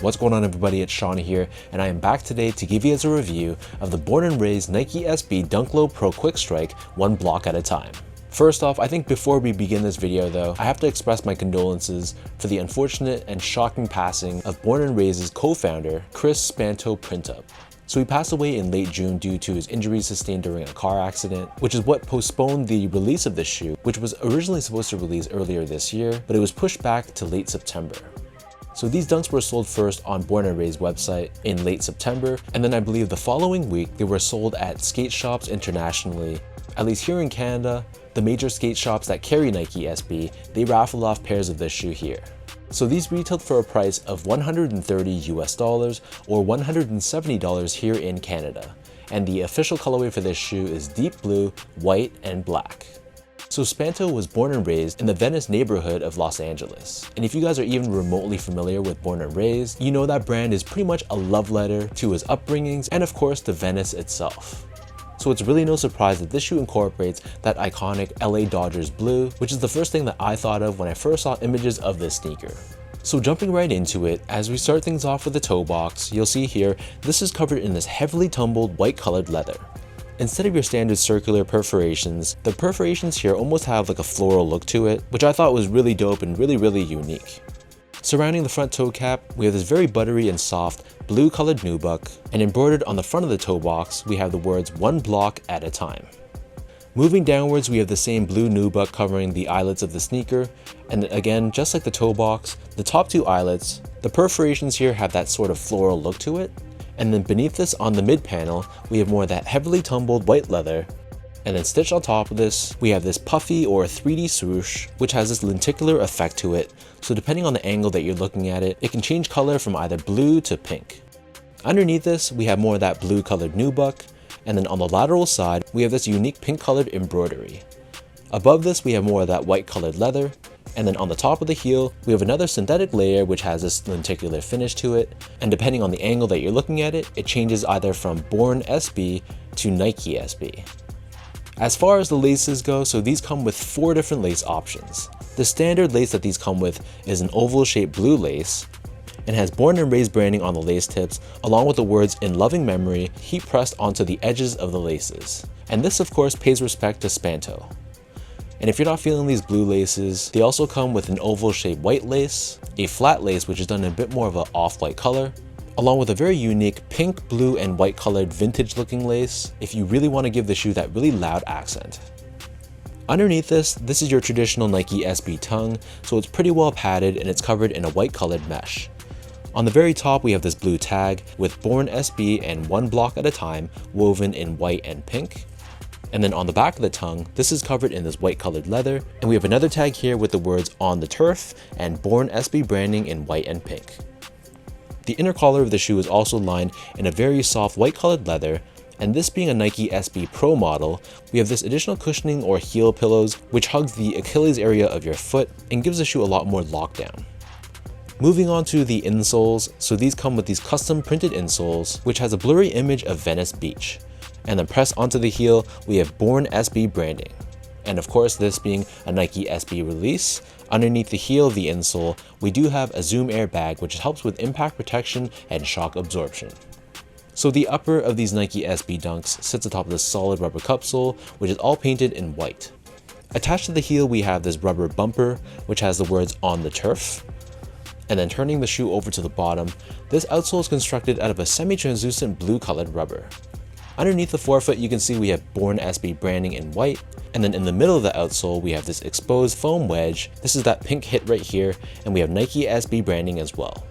What's going on, everybody? It's Sean here, and I am back today to give you guys a review of the Born and Raised Nike SB Dunk Low Pro Quick Strike one block at a time. First off, I think before we begin this video though, I have to express my condolences for the unfortunate and shocking passing of Born and Raised's co-founder, Chris Spanto Printup. So he passed away in late June due to his injuries sustained during a car accident, which is what postponed the release of this shoe, which was originally supposed to release earlier this year, but it was pushed back to late September. So these dunks were sold first on Born and Raised website in late September, and then I believe the following week they were sold at skate shops internationally. At least here in Canada, the major skate shops that carry Nike SB, they raffle off pairs of this shoe here. So these retailed for a price of $130 US or $170 here in Canada. And the official colorway for this shoe is deep blue, white, and black. So Spanto was born and raised in the Venice neighborhood of Los Angeles. And if you guys are even remotely familiar with Born and Raised, you know that brand is pretty much a love letter to his upbringings and of course to Venice itself. So it's really no surprise that this shoe incorporates that iconic LA Dodgers blue, which is the first thing that I thought of when I first saw images of this sneaker. So jumping right into it, as we start things off with the toe box, you'll see here, this is covered in this heavily tumbled white colored leather. Instead of your standard circular perforations, the perforations here almost have like a floral look to it, which I thought was really dope and really unique. Surrounding the front toe cap, we have this very buttery and soft blue colored nubuck, and embroidered on the front of the toe box, we have the words "one block at a time." Moving downwards, we have the same blue nubuck covering the eyelets of the sneaker, and again, just like the toe box, the top two eyelets, the perforations here have that sort of floral look to it. And then beneath this on the mid panel, we have more of that heavily tumbled white leather. And then stitched on top of this, we have this puffy or 3D swoosh, which has this lenticular effect to it. So depending on the angle that you're looking at it, it can change color from either blue to pink. Underneath this, we have more of that blue colored nubuck. And then on the lateral side, we have this unique pink colored embroidery. Above this, we have more of that white colored leather. And then on the top of the heel, we have another synthetic layer which has this lenticular finish to it. And depending on the angle that you're looking at it, it changes either from Born SB to Nike SB. As far as the laces go, so these come with 4 different lace options. The standard lace that these come with is an oval shaped blue lace and has Born and Raised branding on the lace tips, along with the words "in loving memory" heat pressed onto the edges of the laces. And this of course pays respect to Spanto. And if you're not feeling these blue laces, they also come with an oval shaped white lace, a flat lace which is done in a bit more of an off-white color, along with a very unique pink, blue, and white colored vintage looking lace if you really want to give the shoe that really loud accent. Underneath this is your traditional Nike SB tongue, so it's pretty well padded and it's covered in a white colored mesh. On the very top we have this blue tag with Born SB and one block at a time woven in white and pink. And then on the back of the tongue, this is covered in this white colored leather, and we have another tag here with the words "on the turf" and Born SB branding in white and pink. The inner collar of the shoe is also lined in a very soft white colored leather, and this being a Nike SB Pro model, we have this additional cushioning or heel pillows which hugs the Achilles area of your foot and gives the shoe a lot more lockdown. Moving on to the insoles, so these come with these custom printed insoles which has a blurry image of Venice Beach. And then pressed onto the heel, we have Born SB branding. And of course, this being a Nike SB release, underneath the heel of the insole, we do have a Zoom airbag which helps with impact protection and shock absorption. So the upper of these Nike SB dunks sits atop this solid rubber cupsole, which is all painted in white. Attached to the heel, we have this rubber bumper, which has the words "on the turf." And then turning the shoe over to the bottom, this outsole is constructed out of a semi-translucent blue colored rubber. Underneath the forefoot, you can see we have Born SB branding in white, and then in the middle of the outsole, we have this exposed foam wedge. This is that pink hit right here, and we have Nike SB branding as well.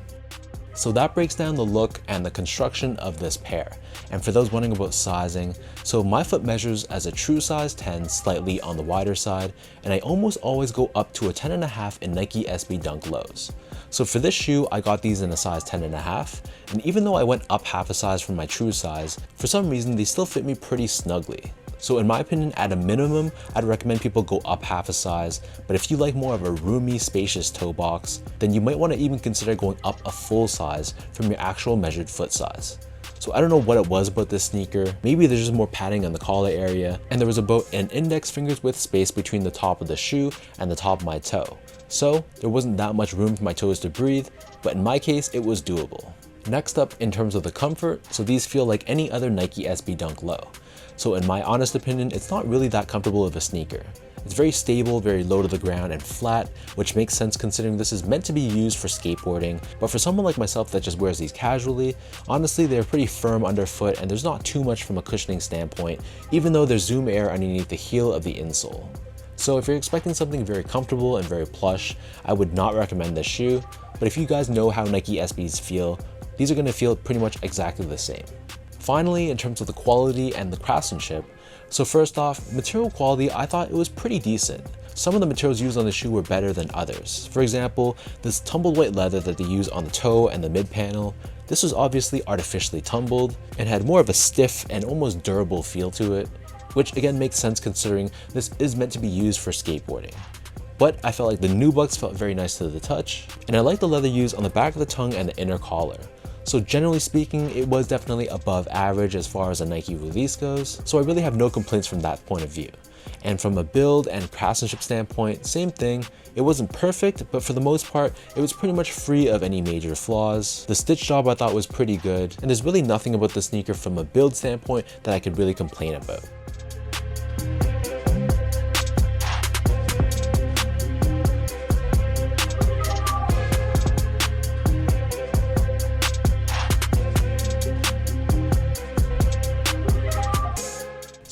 So that breaks down the look and the construction of this pair. And for those wondering about sizing, so my foot measures as a true size 10, slightly on the wider side, and I almost always go up to a 10.5 in Nike SB Dunk Lows. So for this shoe, I got these in a size 10.5, and even though I went up half a size from my true size, for some reason they still fit me pretty snugly. So in my opinion, at a minimum, I'd recommend people go up half a size, but if you like more of a roomy, spacious toe box, then you might want to even consider going up a full size from your actual measured foot size. So I don't know what it was about this sneaker. Maybe there's just more padding on the collar area, and there was about an index finger's width space between the top of the shoe and the top of my toe. So there wasn't that much room for my toes to breathe, but in my case, it was doable. Next up, in terms of the comfort, so these feel like any other Nike SB Dunk Low. So in my honest opinion, it's not really that comfortable of a sneaker. It's very stable, very low to the ground and flat, which makes sense considering this is meant to be used for skateboarding, but for someone like myself that just wears these casually, honestly they're pretty firm underfoot and there's not too much from a cushioning standpoint, even though there's zoom air underneath the heel of the insole. So if you're expecting something very comfortable and very plush, I would not recommend this shoe, but if you guys know how Nike SBs feel, these are going to feel pretty much exactly the same. Finally, in terms of the quality and the craftsmanship, so first off, material quality, I thought it was pretty decent. Some of the materials used on the shoe were better than others. For example, this tumbled white leather that they use on the toe and the mid panel, this was obviously artificially tumbled and had more of a stiff and almost durable feel to it, which again makes sense considering this is meant to be used for skateboarding. But I felt like the nubucks felt very nice to the touch, and I liked the leather used on the back of the tongue and the inner collar. So generally speaking, it was definitely above average as far as a Nike release goes, so I really have no complaints from that point of view. And from a build and craftsmanship standpoint, same thing. It wasn't perfect, but for the most part, it was pretty much free of any major flaws. The stitch job I thought was pretty good, and there's really nothing about the sneaker from a build standpoint that I could really complain about.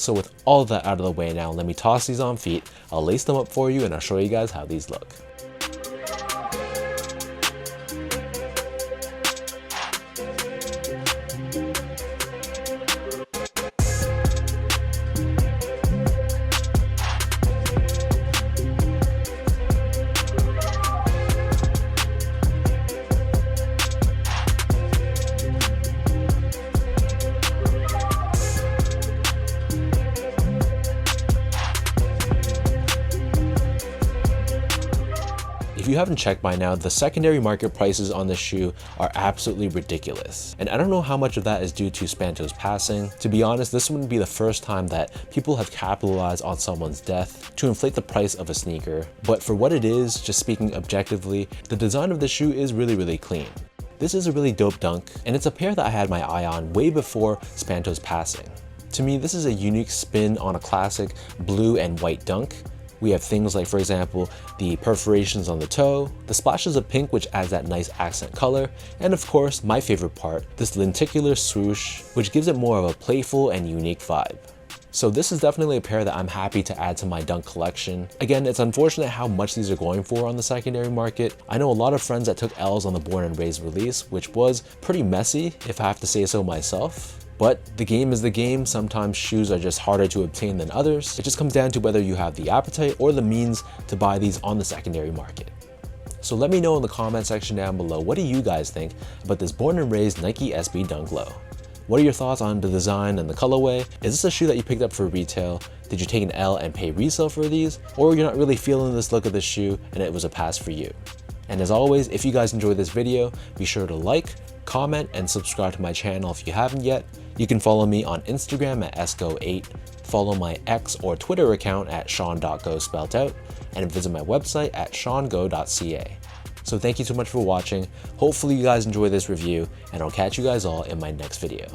So with all that out of the way now, let me toss these on feet, I'll lace them up for you and I'll show you guys how these look. If you haven't checked by now, the secondary market prices on this shoe are absolutely ridiculous. And I don't know how much of that is due to Spanto's passing. To be honest, this wouldn't be the first time that people have capitalized on someone's death to inflate the price of a sneaker. But for what it is, just speaking objectively, the design of the shoe is really clean. This is a really dope dunk, and it's a pair that I had my eye on way before Spanto's passing. To me, this is a unique spin on a classic blue and white dunk. We have things like, for example, the perforations on the toe, the splashes of pink which adds that nice accent color, and of course, my favorite part, this lenticular swoosh, which gives it more of a playful and unique vibe. So this is definitely a pair that I'm happy to add to my dunk collection. Again, it's unfortunate how much these are going for on the secondary market. I know a lot of friends that took L's on the Born and Raised release, which was pretty messy, if I have to say so myself. But the game is the game. Sometimes shoes are just harder to obtain than others. It just comes down to whether you have the appetite or the means to buy these on the secondary market. So let me know in the comment section down below, what do you guys think about this Born and Raised Nike SB Dunk Low? What are your thoughts on the design and the colorway? Is this a shoe that you picked up for retail? Did you take an L and pay resale for these? Or you're not really feeling this look of this shoe and it was a pass for you? And as always, if you guys enjoyed this video, be sure to like, comment, and subscribe to my channel if you haven't yet. You can follow me on Instagram at sgo8, follow my X or Twitter account at sean.go spelled out, and visit my website at seango.ca. So thank you so much for watching. Hopefully you guys enjoy this review, and I'll catch you guys all in my next video.